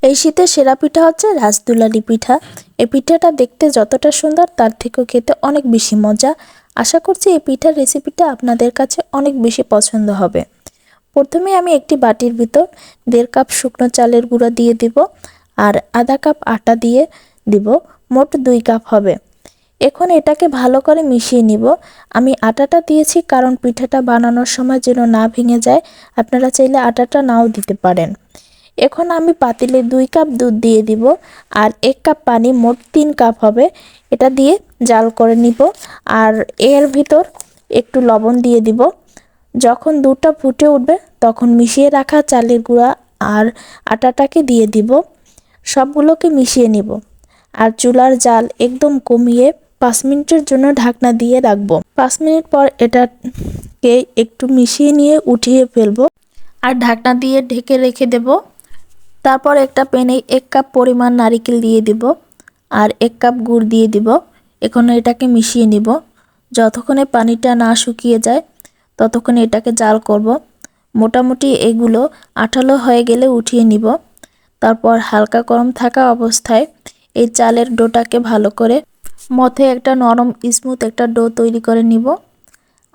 এই শীতের সেরা পিঠা হচ্ছে রাজদুলালি পিঠা। এই পিঠাটা দেখতে যতটা সুন্দর তার থেকেও খেতে অনেক বেশি মজা। আশা করছি এই পিঠার রেসিপিটা আপনাদের কাছে অনেক বেশি পছন্দ হবে। প্রথমে আমি একটি বাটির ভিতর 1.5 কাপ শুকনো চালের গুঁড়া দিয়ে দিব আর আধা কাপ আটা দিয়ে দিব, মোট 2 কাপ হবে। এখন এটাকে ভালো করে মিশিয়ে নিব। আমি আটাটা দিয়েছি কারণ পিঠাটা বানানোর সময় যেন না ভেঙে যায়। আপনারা চাইলে আটাটা নাও দিতে পারেন। এখন আমি পাতিলে 2 কাপ দুধ দিয়ে দিব আর 1 কাপ পানি, মোট 3 কাপ হবে। এটা দিয়ে জাল করে নিব আর এর ভিতর একটু লবণ দিয়ে দিব। যখন দুধটা ফুটে উঠবে তখন মিশিয়ে রাখা চালের গুঁড়া আর আটাটাকে দিয়ে দিব। সবগুলোকে মিশিয়ে নিব আর চুলার জাল একদম কমিয়ে 5 মিনিটের জন্য ঢাকনা দিয়ে রাখবো। 5 মিনিট পর এটাকে একটু মিশিয়ে নিয়ে উঠিয়ে ফেলবো আর ঢাকনা দিয়ে ঢেকে রেখে দেব। তারপর একটা প্যানে 1 কাপ পরিমাণ নারকেল দিয়ে দিব আর 1 কাপ গুড় দিয়ে দিব। এখন এটাকে মিশিয়ে নিব। যতক্ষণে পানিটা না শুকিয়ে যায় ততক্ষণ এটাকে জাল করব। মোটামুটি এগুলো আঠালো হয়ে গেলে উঠিয়ে নিব। তারপর হালকা গরম থাকা অবস্থায় এই চালের ডোটাকে ভালো করে মথে একটা নরম স্মুথ একটা ডো তৈরি করে নিব।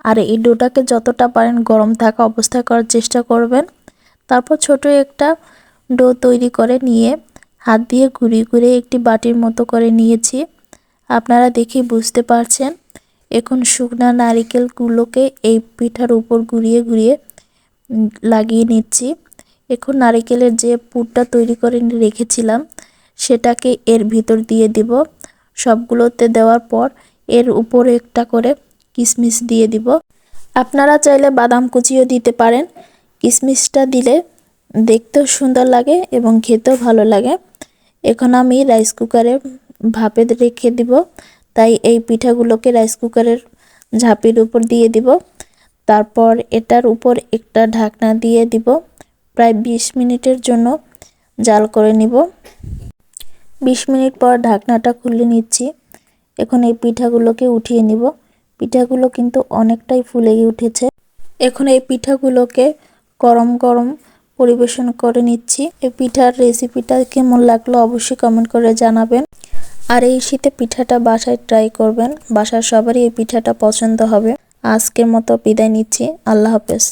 আর এই ডোটাকে যতটা পারেন গরম থাকা অবস্থায় করার চেষ্টা করবেন। তারপর ছোট একটা ডো তৈরি করে নিয়ে হাত দিয়ে ঘুরিয়ে ঘুরিয়ে একটি বাটির মতো করে নিয়েছি। আপনারা দেখেই বুঝতে পারছেন। এখন শুকনা নারকেলগুলোকে এই পিঠার উপর ঘুরিয়ে ঘুরিয়ে লাগিয়ে নিচ্ছি। এখন নারকেলের যে পুরটা তৈরি করে রেখেছিলাম সেটাকে এর ভিতর দিয়ে দিব। সবগুলোতে দেওয়ার পর এর উপরে একটা করে কিশমিশ দিয়ে দিব। আপনারা চাইলে বাদাম কুচিও দিতে পারেন। কিশমিশটা দিলে দেখতেও সুন্দর লাগে এবং খেতেও ভালো লাগে। এখন আমি রাইস কুকারে ভাপে রেখে দিব, তাই এই পিঠাগুলোকে রাইস কুকারের ঝাঁপির উপর দিয়ে দিব। তারপর এটার উপর একটা ঢাকনা দিয়ে দিব। প্রায় 20 মিনিটের জন্য জাল করে নিব। 20 মিনিট পর ঢাকনাটা খুলে নিচ্ছি। এখন এই পিঠাগুলোকে উঠিয়ে নিব। পিঠাগুলো কিন্তু অনেকটাই ফুলে উঠেছে। এখন এই পিঠাগুলোকে গরম গরম পরিবেশন করে নিচ্ছি। এই পিঠার রেসিপিটা কেমন লাগলো অবশ্যই কমেন্ট করে জানাবেন। আর এই শীতে পিঠাটা বাসায় ট্রাই করবেন। বাসার সবারই এই পিঠাটা পছন্দ হবে। আজকের মতো বিদায় নিচ্ছি। আল্লাহ হাফেজ।